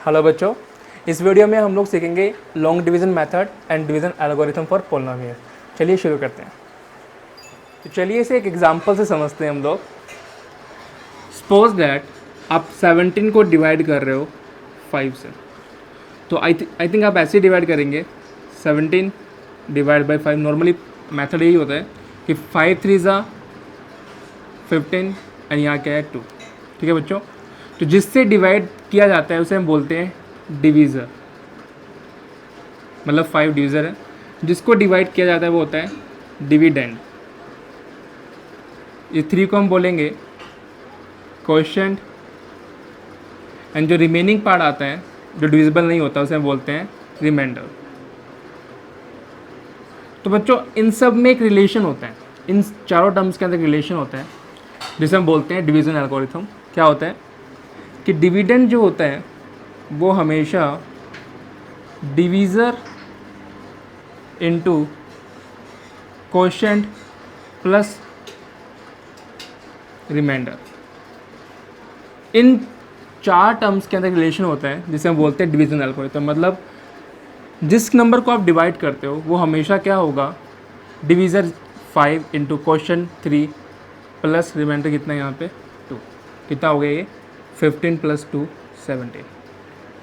Hello बच्चों, इस video में हम लोग सीखेंगे long division method and division algorithm for polynomial. चलिए शुरू करते हैं। तो चलिए इसे एक एग्जांपल से समझते हैं हम लोग। सपोज दैट आप 17 को डिवाइड कर रहे हो 5 से, तो आई थिंक आप ऐसे डिवाइड करेंगे 17 डिवाइड बाई 5। नॉर्मली मेथड यही होता है कि 5 3 ज़ा 15 एंड यहाँ क्या है 2। ठीक है बच्चों, तो जिससे डिवाइड किया जाता है उसे हम बोलते हैं डिवीज़र, मतलब 5 डिवीज़र है। जिसको डिवाइड किया जाता है वो होता है डिविडेंड। ये 3 को हम बोलेंगे कोएफिशिएंट, एंड जो रिमेनिंग पार्ट आता है जो डिविजिबल नहीं होता उसे हम बोलते हैं रिमाइंडर। तो बच्चों इन सब में एक रिलेशन होता है, इन चारों टर्म्स के अंदर रिलेशन होता है जिसे हम बोलते हैं डिवीज़न एल्गोरिथम। क्या होता है कि डिविडेंड जो होता है वो हमेशा divisor into coefficient plus remainder, in 4 terms के अंदर रिलेशन होता है जिसे हम बोलते हैं डिवीज़न एल्गोरिथम। मतलब जिस नंबर को आप डिवाइड करते हो वो हमेशा क्या होगा, divisor 5 into coefficient 3 plus remainder कितना यहाँ पे 2। कितना हो गया ये 15 प्लस 2 17।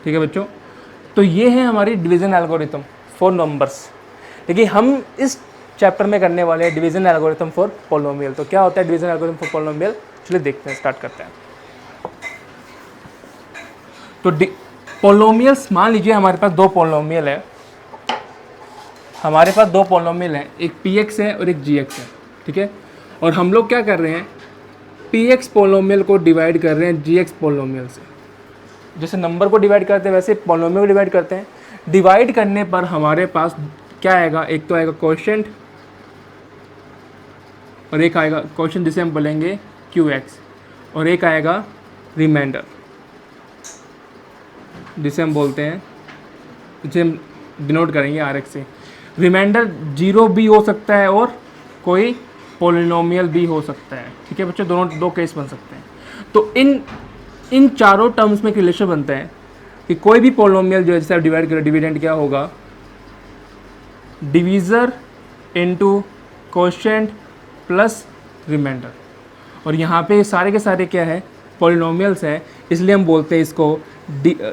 ठीक है बच्चों, तो ये है हमारी डिवीज़न एल्गोरिथम फॉर नंबर्स। लेकिन हम इस चैप्टर में करने वाले हैं डिवीज़न एल्गोरिथम फॉर पॉलिनोमियल। तो क्या होता है डिवीज़न एल्गोरिथम फॉर पॉलिनोमियल, चलिए देखते हैं, स्टार्ट करते हैं। तो पॉलिनोमियल्स, मान लीजिए हमारे पास 2 पॉलिनोमियल है, हमारे पास 2 पॉलिनोमियल हैं, एक px है और एक gx है। ठीक है, और हम लोग क्या कर रहे हैं, px पॉलिनोमियल को डिवाइड कर रहे हैं gx पॉलिनोमियल से। जैसे नंबर को डिवाइड करते हैं वैसे पॉलिनोमियल को डिवाइड करते हैं। डिवाइड करने पर हमारे पास क्या आएगा, एक तो आएगा कोएफिशिएंट और एक आएगा कोएफिशिएंट जिसे हम बोलेंगे qx, और एक आएगा रिमाइंडर जिसे हम बोलते हैं, जिसे हम डिनोट करेंगे rx से। रिमाइंडर 0 भी हो सकता है और कोई पॉलिनोमियल भी हो सकता है। ठीक है बच्चों, दोनों 2 केस बन सकते हैं। तो इन चारों टर्म्स में एक रिलेशन बनता है कि कोई भी पॉलिनोमियल जो है जिसे आप डिवाइड करें, डिविडेंड क्या होगा, divisor into coefficient plus remainder. और यहाँ पे सारे के सारे क्या है, पॉलिनोमियल्स है, इसलिए हम बोलते हैं इसको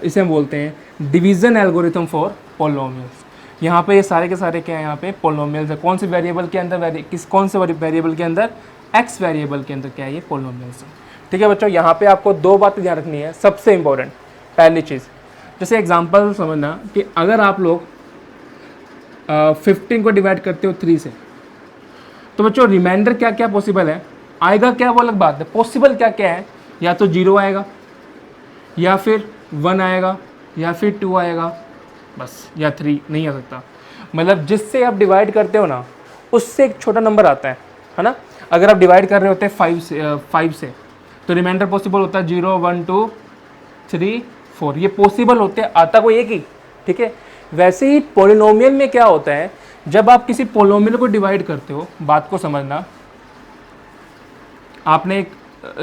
इसे हम बोलते हैं डिवीज़न एल्गोरिथम फॉर पॉलिनोमियल्स। यहाँ पे ये सारे के सारे क्या है, यहाँ पे पॉलिनोमियल्स है। कौन से वेरिएबल के अंदर, कौन से वेरिएबल के अंदर, एक्स वेरिएबल के अंदर क्या है, ये पॉलिनोमियल्स है। ठीक है बच्चों, यहाँ पे आपको 2 बातें ध्यान रखनी है। सबसे इंपॉर्टेंट पहली चीज़, जैसे एग्जांपल समझना कि अगर आप लोग 15 को डिवाइड करते हो 3 से, तो बच्चों रिमाइंडर क्या क्या पॉसिबल है, आएगा क्या वो अलग बात है। पॉसिबल क्या क्या है, या तो 0 आएगा, या फिर 1 आएगा, या फिर 2 आएगा, बस, या 3 नहीं आ सकता। मतलब जिससे आप डिवाइड करते हो ना उससे एक छोटा नंबर आता है ना। अगर आप डिवाइड कर रहे होते हैं 5 से तो रिमाइंडर पॉसिबल होता है 0 1 2 3 4, ये पॉसिबल होते हैं, आता कोई एक ही। ठीक है, वैसे ही पॉलिनोमियल में क्या होता है, जब आप किसी पॉलिनोमियल को डिवाइड करते हो, बात को समझना, आपने एक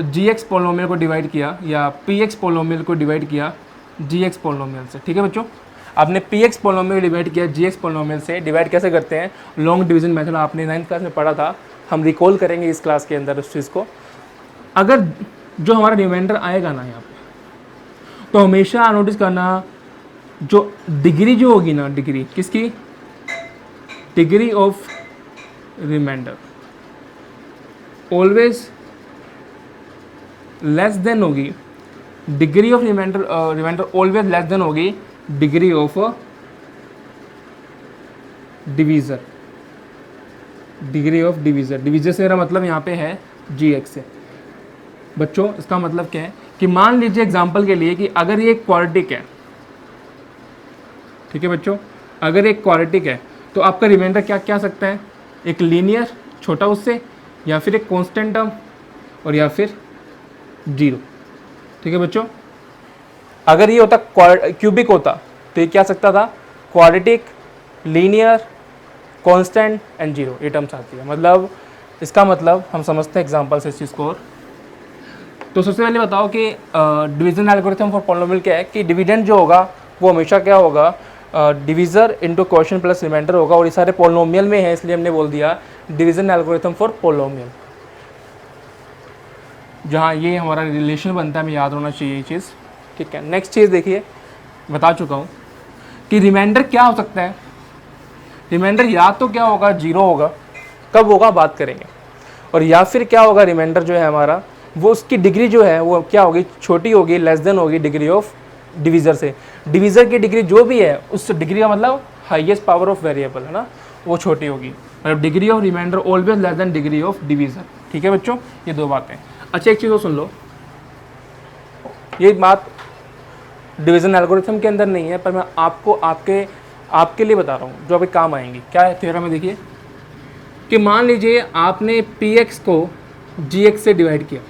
gx पॉलिनोमियल को डिवाइड किया या px पॉलिनोमियल को डिवाइड किया gx पॉलिनोमियल से। ठीक है बच्चों, आपने px पॉलिनोमियल डिवाइड किया gx पॉलिनोमियल से। डिवाइड कैसे करते हैं, लॉन्ग डिवीजन मेथड आपने 9th क्लास में पढ़ा था, हम रिकॉल करेंगे इस क्लास के अंदर उस चीज़ को। अगर जो हमारा रिमाइंडर आएगा ना यहाँ पे, तो हमेशा नोटिस करना जो डिग्री जो होगी ना, डिग्री किसकी, degree of remainder always less than होगी, degree of remainder always less than होगी degree of divisor. Degree of divisor, divisor से मेरा मतलब यहाँ पे है gx से। बच्चों इसका मतलब क्या है कि मान लीजिए एग्जांपल के लिए कि अगर ये क्वाड्रेटिक है, ठीक है बच्चों, अगर एक क्वाड्रेटिक है तो आपका रिमाइंडर क्या क्या आ सकता है, एक लीनियर छोटा उससे, या फिर एक कांस्टेंट टर्म, और या फिर 0। ठीक है बच्चों, अगर ये होता क्यूबिक होता तो ये क्या सकता था, क्वाड्रेटिक, लीनियर, कांस्टेंट एंड 0, ये टर्म्स आती है। मतलब इसका मतलब हम समझते हैं एग्जांपल से इस चीज़ को। तो सबसे पहले बताओ कि डिवीजन एल्गोरिथम फॉर पॉलिनोमियल क्या है कि डिविडेंड जो होगा वो हमेशा क्या होगा, divisor into quotient plus remainder होगा, और ये सारे पॉलिनोमियल में है इसलिए हमने बोल दिया डिवीजन एल्गोरिथम फॉर पॉलिनोमियल। जहाँ ये हमारा रिलेशन बनता है, हमें याद होना चाहिए ये चीज़, ठीक है। नेक्स्ट चीज़ देखिए, बता चुका हूँ कि रिमाइंडर क्या हो सकता है। रिमाइंडर या तो क्या होगा, जीरो होगा, कब होगा बात करेंगे, और या फिर क्या होगा, रिमाइंडर जो है हमारा वो उसकी डिग्री जो है वो क्या होगी, छोटी होगी, लेस देन होगी डिग्री ऑफ डिवीज़र से। डिवीज़र की डिग्री जो भी है उस डिग्री का मतलब हाईएस्ट पावर ऑफ वेरिएबल है ना, वो छोटी होगी, मतलब degree of remainder always less than degree of divisor, ठीक है बच्चों, ये दो बातें। अच्छा एक चीज़ और सुन लो, ये बात डिवीज़न एल्गोरिथम के अंदर नहीं है, पर मैं आपको आपके लिए बता रहा हूँ जो अभी काम आएंगी। क्या है थ्योरम में, देखिए कि मान लीजिए आपने px को gx से डिवाइड किया,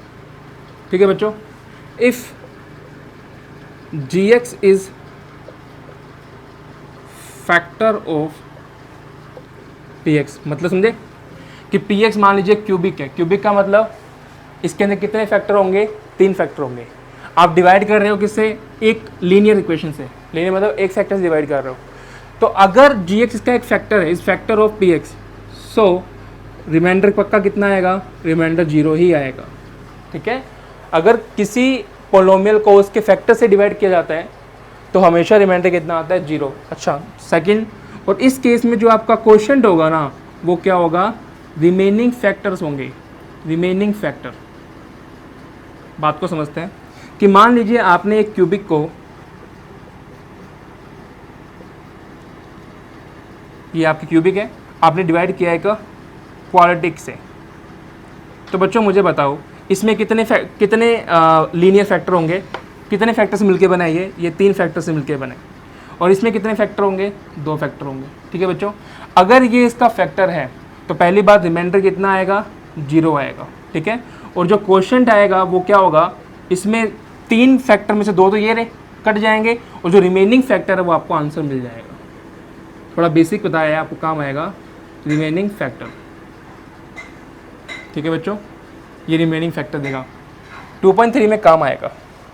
ठीक है बच्चों। If gx is factor of px, मतलब समझे कि px मान लीजिए क्यूबिक है। क्यूबिक का मतलब इसके अंदर कितने फैक्टर होंगे, 3 फैक्टर होंगे। आप डिवाइड कर रहे हो किससे, एक लीनियर इक्वेशन से, लीनियर मतलब एक फैक्टर से डिवाइड कर रहे हो। तो अगर gx इसका एक फैक्टर है, इस factor of px, so remainder पक्का कितना आएगा, रिमाइंडर 0 ही आएगा, ठीक है। अगर किसी पोलोमियल को उसके फैक्टर से डिवाइड किया जाता है तो हमेशा रिमाइंडर कितना आता है, 0। अच्छा सेकंड, और इस केस में जो आपका क्वोशिएंट होगा ना वो क्या होगा, रिमेनिंग फैक्टर्स होंगे, रिमेनिंग फैक्टर। बात को समझते हैं कि मान लीजिए आपने एक क्यूबिक को, ये आपकी क्यूबिक है, आपने डिवाइड किया एक क्वाड्रेटिक से। तो बच्चों मुझे बताओ इसमें कितने लीनियर फैक्टर होंगे, कितने फैक्टर से मिलके बना है ये 3 फैक्टर से मिलके बने, और इसमें कितने फैक्टर होंगे, 2 फैक्टर होंगे, ठीक है बच्चों। अगर ये इसका फैक्टर है तो पहली बात रिमाइंडर कितना आएगा, 0 आएगा, ठीक है। और जो क्वोशिएंट आएगा वो क्या होगा, इसमें 3 फैक्टर में से 2 तो ये रहे कट जाएंगे, और जो रिमेनिंग फैक्टर है वो आपको आंसर मिल जाएगा। थोड़ा बेसिक बताया, आपको काम आएगा रिमेनिंग फैक्टर, ठीक है बच्चों, ये रिमेनिंग फैक्टर देगा, 2.3 में काम आएगा।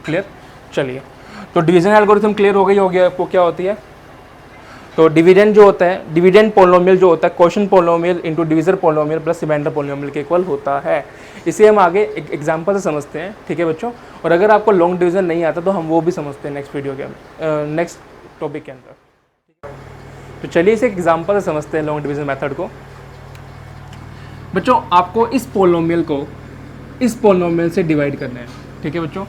क्लियर, चलिए तो डिवीजन एल्गोरिथम क्लियर हो गया आपको क्या होती है। तो डिविडेंड जो होता है, डिविडेंड पोलिनोमियल जो होता है quotient polynomial into divisor polynomial plus remainder polynomial के इक्वल होता है। इसे हम आगे एक एग्जांपल से समझते हैं, ठीक है बच्चों। और अगर आपको लॉन्ग डिवीजन नहीं आता तो हम वो भी समझते हैं नेक्स्ट वीडियो के नेक्स्ट टॉपिक के अंदर। तो चलिए इसे एग्जांपल से समझते हैं लॉन्ग डिवीजन मेथड को। बच्चों आपको इस पोलिनोमियल से डिवाइड करना है, ठीक है बच्चों।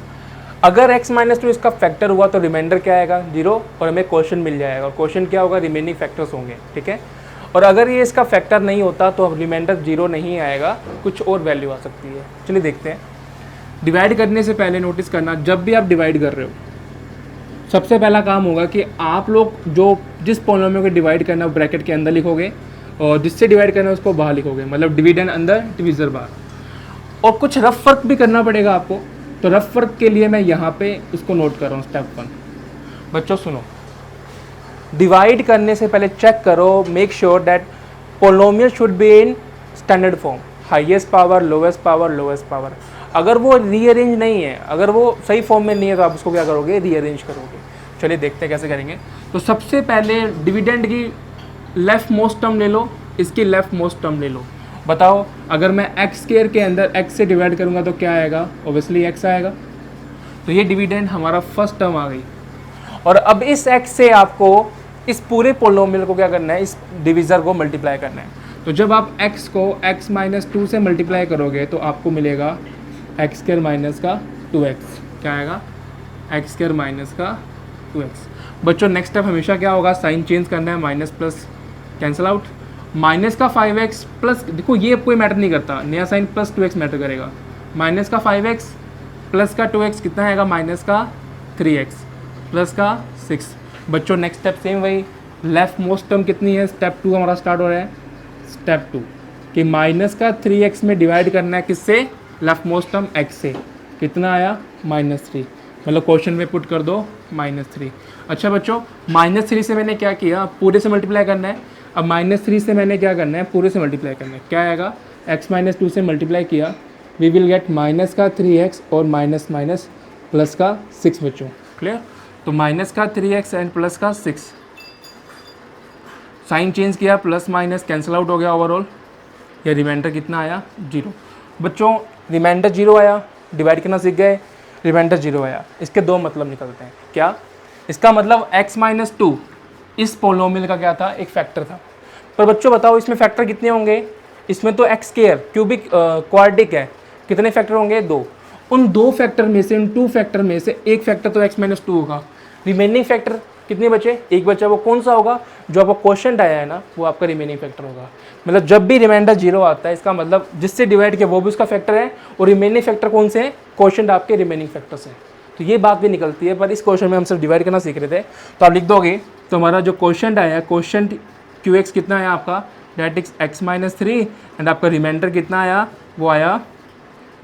अगर x-2 इसका फैक्टर हुआ तो रिमाइंडर क्या आएगा, 0, और हमें क्वोशिएंट मिल जाएगा, और क्वोशिएंट क्या होगा, रिमेनिंग फैक्टर्स होंगे, ठीक है। और अगर ये इसका फैक्टर नहीं होता तो रिमाइंडर 0 नहीं आएगा, कुछ और वैल्यू आ सकती है। चलिए देखते हैं। डिवाइड करने से पहले नोटिस करना, जब भी आप डिवाइड कर रहे हो सबसे पहला काम होगा कि आप लोग जिस पोलिनोमियल को डिवाइड करना है ब्रैकेट के अंदर लिखोगे, और जिससे डिवाइड करना है उसको बाहर लिखोगे, मतलब डिविडेंड अंदर डिवीज़र बाहर। और कुछ रफ वर्क भी करना पड़ेगा आपको, तो रफ वर्क के लिए मैं यहाँ पे उसको नोट कर रहा हूँ। स्टेप 1 बच्चों सुनो, डिवाइड करने से पहले चेक करो, make sure that polynomial should be in standard form, highest power, lowest power, lowest power. अगर वो रीअरेंज नहीं है, अगर वो सही फॉर्म में नहीं है तो आप उसको क्या करोगे, रीअरेंज करोगे। चलिए देखते हैं कैसे करेंगे। तो सबसे पहले डिविडेंड की लेफ्ट मोस्ट टर्म ले लो, इसकी लेफ्ट मोस्ट टर्म ले लो। बताओ अगर मैं एक्स स्क्वायर के अंदर x से डिवाइड करूंगा तो क्या आएगा, ओब्वियसली x आएगा। तो ये डिविडेंड हमारा फर्स्ट टर्म आ गई। और अब इस x से आपको इस पूरे पोलिनोमियल को क्या करना है, इस डिवीज़र को मल्टीप्लाई करना है। तो जब आप x को x-2 से मल्टीप्लाई करोगे तो आपको मिलेगा x² माइनस का 2x। क्या आएगा, x² माइनस का 2x। बच्चों नेक्स्ट स्टेप हमेशा क्या होगा, साइन चेंज करना है, minus plus cancel out, minus का 5x प्लस, देखो ये कोई मैटर नहीं करता, नया साइन प्लस 2x मैटर करेगा। माइनस का 5x प्लस का 2x कितना आएगा, माइनस का 3x प्लस का 6। बच्चों नेक्स्ट स्टेप सेम वही, लेफ्ट मोस्ट टर्म कितनी है, स्टेप 2 हमारा स्टार्ट हो रहा है। स्टेप 2 कि माइनस का 3x में डिवाइड करना है किससे, लेफ्ट मोस्ट टर्म x से, कितना आया, -3, मतलब क्वेश्चन में पुट कर दो -3। अच्छा बच्चों -3 से मैंने क्या किया, पूरे से मल्टीप्लाई करना है। अब -3 से मैंने क्या करना है, पूरे से मल्टीप्लाई करना है। क्या आएगा, x-2 से मल्टीप्लाई किया, वी विल गेट माइनस का 3x और माइनस माइनस प्लस का 6 बच्चों, क्लियर। तो माइनस का 3x एंड प्लस का 6, साइन चेंज किया, प्लस माइनस कैंसिल आउट हो गया ओवरऑल, या रिमाइंडर कितना आया 0। बच्चों रिमाइंडर 0 आया, डिवाइड करना सीख गए, रिमाइंडर 0 आया, इसके दो मतलब निकलते हैं। क्या? इसका मतलब x माइनस 2 इस पोलोमियल का क्या था, एक फैक्टर था। पर बच्चों बताओ इसमें फैक्टर कितने होंगे, इसमें तो एक्स स्क्वायर क्यूबिक क्वाड्रिक है, कितने फैक्टर होंगे 2। उन 2 फैक्टर में से, उन 2 फैक्टर में से एक फैक्टर तो x माइनस 2 होगा, रिमेनिंग फैक्टर कितने बचे, एक बचा, वो कौन सा होगा, जो आपका क्वेश्चन आया है ना, वो आपका रिमेनिंग फैक्टर होगा। मतलब जब भी रिमाइंडर 0 आता है, इसका मतलब जिससे डिवाइड किया वो भी उसका फैक्टर है, और रिमेनिंग फैक्टर कौन से हैं, क्वेश्चन आपके रिमेनिंग फैक्टर से। तो ये बात भी निकलती है, पर इस क्वेश्चन में हम सिर्फ डिवाइड करना सीख रहे थे। तो आप लिख दोगे, तो हमारा जो क्वेश्चन आया, क्वेश्चन QX कितना आया आपका, that is x minus 3, and आपका रिमाइंडर कितना आया, वो आया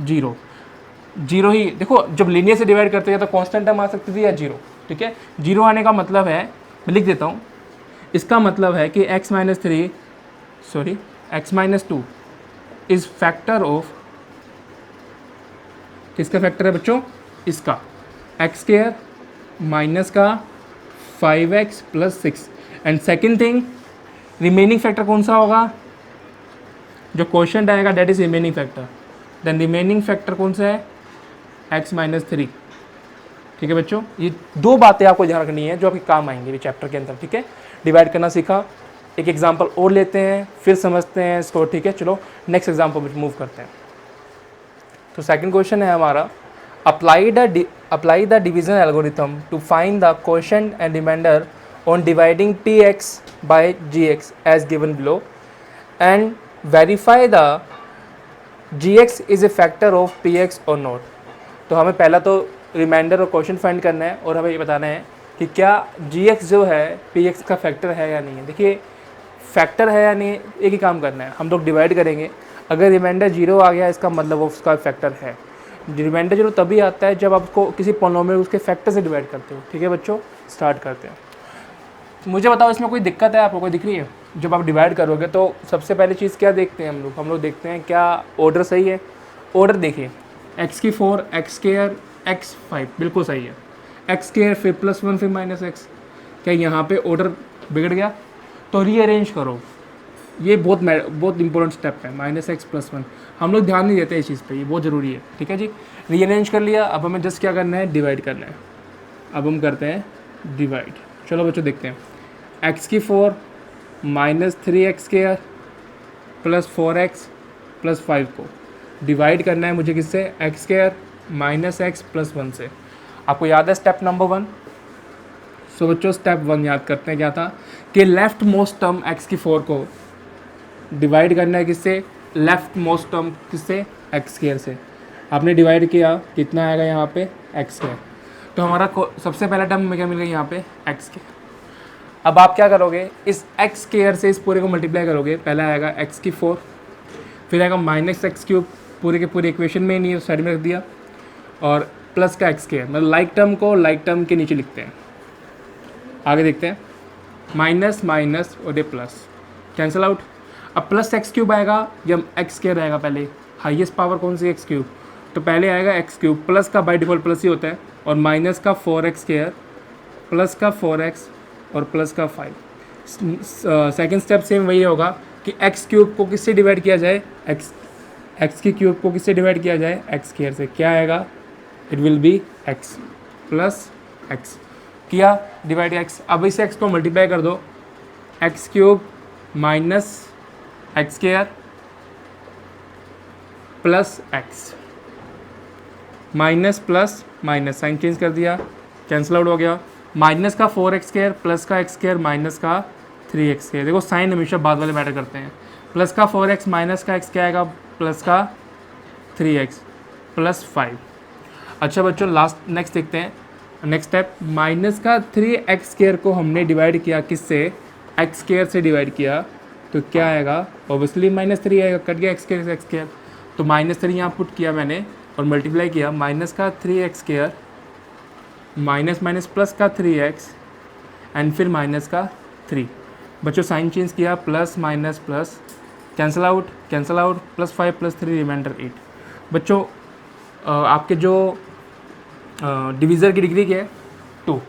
0। 0 ही देखो, जब लीनियर से डिवाइड करते हैं तो कांस्टेंट टर्म आ सकती थी या 0, ठीक है। 0 आने का मतलब है, मैं लिख देता हूँ, इसका मतलब है कि x minus 3 sorry x minus 2 is factor of, किसका फैक्टर है बच्चों, इसका एक्स स्क्वायर माइनस का 5x plus 6, and second thing remaining factor कौन सा होगा, जो क्वेश्चन आएगा that is remaining factor, then remaining factor कौन सा है, x माइनस 3, ठीक है बच्चों। ये 2 बातें आपको ध्यान रखनी है जो आपके काम आएंगे भी चैप्टर के अंदर, ठीक है। डिवाइड करना सीखा, एक एग्जाम्पल और लेते हैं, फिर समझते हैं इसको, ठीक है। चलो नेक्स्ट एग्जाम्पल में मूव करते हैं। तो सेकंड क्वेश्चन है हमारा, apply the division algorithm to find the quotient and remainder on dividing px by gx as given below, and verify the gx is a factor of px और not. तो हमें पहला तो रिमाइंडर और quotient find करना है, और हमें ये बताना है कि क्या gx जो है px का फैक्टर है या नहीं है। देखिए फैक्टर है या नहीं, एक ही काम करना है, हम लोग डिवाइड करेंगे, अगर रिमाइंडर 0 आ गया इसका मतलब वो उसका फैक्टर है। रिमाइंडर 0 तभी आता है जब आपको किसी पोलिनोमियल उसके फैक्टर से डिवाइड करते हो, ठीक है बच्चों। स्टार्ट करते हैं। मुझे बताओ इसमें कोई दिक्कत है, आपको कोई दिख रही है। जब आप डिवाइड करोगे तो सबसे पहली चीज़ क्या देखते हैं हम लोग देखते हैं क्या ऑर्डर सही है। ऑर्डर देखिए, x की 4, x स्क्वायर, x 5 बिल्कुल सही है, x स्क्वायर फिर +1 फिर -x, क्या यहाँ पे ऑर्डर बिगड़ गया, तो रीअरेंज करो। ये बहुत इंपॉर्टेंट स्टेप है, -x +1, हम लोग ध्यान नहीं देते इस चीज़ पे, ये बहुत ज़रूरी है, ठीक है जी। रीअरेंज कर लिया, अब हमें जस्ट क्या करना है, डिवाइड करना है। अब हम करते हैं डिवाइड, चलो बच्चों देखते हैं। x की 4 -3x square plus 4x plus 5 को डिवाइड करना है मुझे किससे, x स्क्वायर -x + 1 से। आपको याद है स्टेप नंबर 1। सो बच्चों स्टेप 1 याद करते हैं क्या था, कि लेफ्ट मोस्ट टर्म x की 4 को डिवाइड करना है किससे, लेफ्ट मोस्ट टर्म किससे, x स्क्वायर से। आपने डिवाइड किया, कितना आएगा यहाँ पे x स्क्वायर, तो हमारा सबसे पहला टर्म में क्या मिल गया यहाँ पे x स्क्वायर। अब आप क्या करोगे, इस x स्क्वायर से इस पूरे को मल्टीप्लाई करोगे, पहला आएगा x की 4, फिर आएगा -x3 पूरे के पूरे इक्वेशन में नहीं है, साइड में रख दिया, और प्लस का x स्क्वायर, मतलब लाइक टर्म को लाइक टर्म के नीचे लिखते हैं। आगे देखते हैं, माइनस माइनस और ये प्लस कैंसिल आउट। अब +x3 आएगा जब x स्क्वायर आएगा, पहले हाईएस्ट पावर कौन सी x3, तो पहले आएगा x3, प्लस का बाय डिफ़ॉल्ट प्लस ही होता है, और माइनस का 4x स्क्वायर प्लस का 4x और प्लस का 5। सेकेंड स्टेप सेम वही होगा कि x3 को किससे डिवाइड किया जाए, x3 को किससे डिवाइड किया जाए, x स्क्वायर से। क्या आएगा, it will be x plus x, किया डिवाइड x। अब इस x को मल्टीप्लाई कर दो, x3 minus x square plus x, minus plus minus, sign change कर दिया, कैंसिल आउट हो गया, माइनस का 4x स्क्वायर प्लस का x स्क्वायर माइनस का 3x स्क्वायर। देखो साइन हमेशा बाद वाले मैटर करते हैं, प्लस का 4x माइनस का x क्या आएगा, प्लस का 3x प्लस 5। अच्छा बच्चों लास्ट नेक्स्ट देखते हैं, नेक्स्ट स्टेप, माइनस का 3x स्क्वायर को हमने डिवाइड किया किससे, x स्क्वायर से डिवाइड किया, तो क्या आएगा, ऑब्वियसली -3 आएगा, कट गया x स्क्वायर से x स्क्वायर, तो -3 यहाँ पुट किया मैंने और मल्टीप्लाई किया, माइनस का 3x square minus minus plus का 3x एंड फिर माइनस का 3। बच्चों साइन चेंज किया, plus minus plus cancel out, +5 + 3 remainder 8। बच्चों आपके जो डिवीज़र की डिग्री क्या है 2,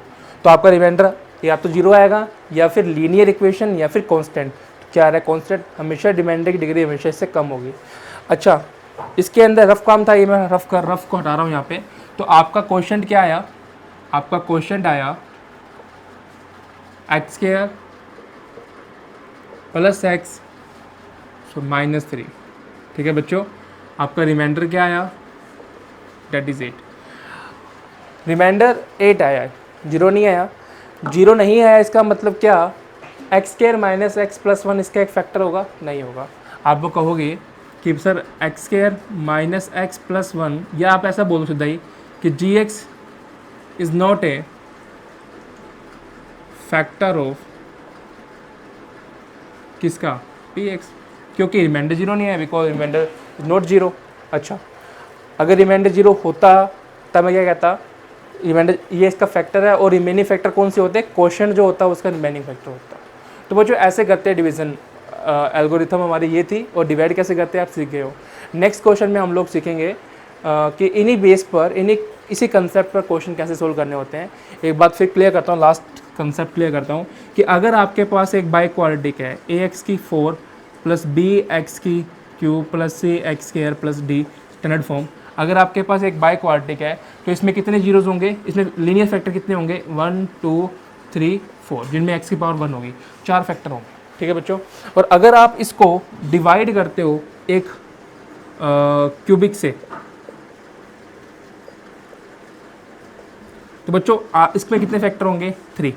तो आपका रिमाइंडर या तो 0 आएगा या फिर लीनियर इक्वेशन या फिर कांस्टेंट। क्या आ रहा है? कांस्टेंट। हमेशा रिमाइंडर की डिग्री हमेशा इससे कम होगी। अच्छा, इसके अंदर रफ काम था, ये मैं रफ को हटा रहा हूँ यहाँ पे। तो आपका क्वेश्चन क्या आया? आपका क्वेश्चन आया एक्स स्क्वायर प्लस एक्स सो -3। ठीक है बच्चों, आपका रिमाइंडर क्या आया? That is 8। रिमाइंडर 8 आया है, 0 नहीं आया। 0 नहीं आया इसका मतलब क्या? X square minus x plus 1 इसका एक फैक्टर होगा? नहीं होगा। आप वो कहोगे कि sir x square minus x plus 1, या आप ऐसा बोलो सीधा ही कि g x is not a factor of किसका? पी एक्स, क्योंकि रिमाइंडर 0 नहीं है, बिकॉज रिमाइंडर इज नॉट 0। अच्छा, अगर रिमाइंडर 0 होता तब मैं क्या कहता? रिमाइंडर ये इसका फैक्टर है, और रिमेनिंग फैक्टर कौन से होते हैं? क्वेश्चन जो होता है उसका रिमेनिंग फैक्टर होता है। तो बच्चों ऐसे करते हैं डिवीज़न। एल्गोरिथम हमारी ये थी, और डिवाइड कैसे करते हैं आप सीख गए हो। नेक्स्ट क्वेश्चन में हम लोग सीखेंगे कि इन्हीं बेस पर, इसी कंसेप्ट पर क्वेश्चन कैसे सोल्व करने होते हैं। एक बात फिर क्लियर करता हूँ, लास्ट कंसेप्ट क्लियर करता हूँ कि अगर आपके पास एक बाई क्वाड्रेटिक है ए एक्स की 4 प्लस बी एक्स की cube plus c x square plus d standard form, अगर आपके पास एक बाई क्वाड्रेटिक है तो इसमें कितने जीरोज होंगे? इसमें लीनियर फैक्टर कितने होंगे? 1 2 3 4, जिनमें एक्स की पावर 1 होगी, 4 फैक्टर होंगे। ठीक है बच्चों, और अगर आप इसको डिवाइड करते हो एक क्यूबिक से, तो बच्चों इसमें कितने फैक्टर होंगे? 3।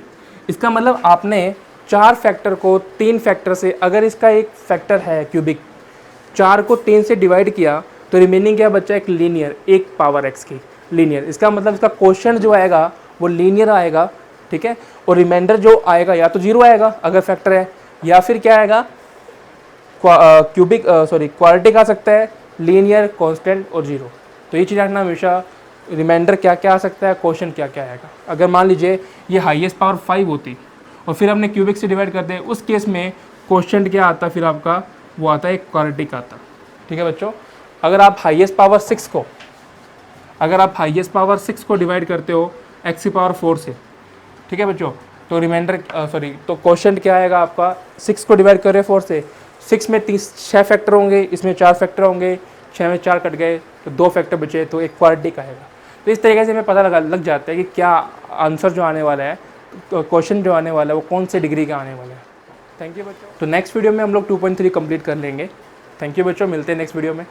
इसका मतलब आपने 4 फैक्टर को 3 फैक्टर से, अगर इसका एक फैक्टर है क्यूबिक, 4 को 3 से डिवाइड किया तो रिमेनिंग क्या बच्चा? एक लीनियर, एक पावर एक्स की लीनियर। इसका मतलब इसका क्वेश्चन जो आएगा वो लीनियर आएगा। ठीक है, और रिमाइंडर जो आएगा या तो 0 आएगा अगर फैक्टर है, या फिर क्या आएगा? क्वाड्रेटिक आ सकता है, लीनियर, कांस्टेंट और 0। तो ये चीज़ रखना हमेशा, रिमाइंडर क्या क्या आ सकता है, क्वेश्चन क्या क्या आएगा। अगर मान लीजिए ये हाईएस्ट पावर 5 होती और फिर हमने क्यूबिक से डिवाइड करते हैं, उस केस में क्वेश्चन क्या आता? फिर आपका वो आता है, एक क्वाड्रेटिक आता। ठीक है बच्चों, अगर आप हाईएस्ट पावर 6 को डिवाइड करते हो एक्स की पावर 4 से, ठीक है बच्चों, तो रिमाइंडर तो क्वेश्चन क्या आएगा आपका? 6 को डिवाइड कर रहे 4 से, 6 में 6 फैक्टर होंगे, इसमें 4 फैक्टर होंगे, 6 में 4 कट गए तो 2 फैक्टर बचे, तो एक क्वाड्रेटिक आएगा। तो इस तरीके से हमें पता लग जाता है कि क्या आंसर जो आने वाला है, क्वेश्चन जो आने वाला है वो कौन से डिग्री का आने वाला है। थैंक यू बच्चों। तो नेक्स्ट वीडियो में हम लोग 2.3 कंप्लीट कर लेंगे। थैंक यू बच्चों, मिलते हैं नेक्स्ट वीडियो में।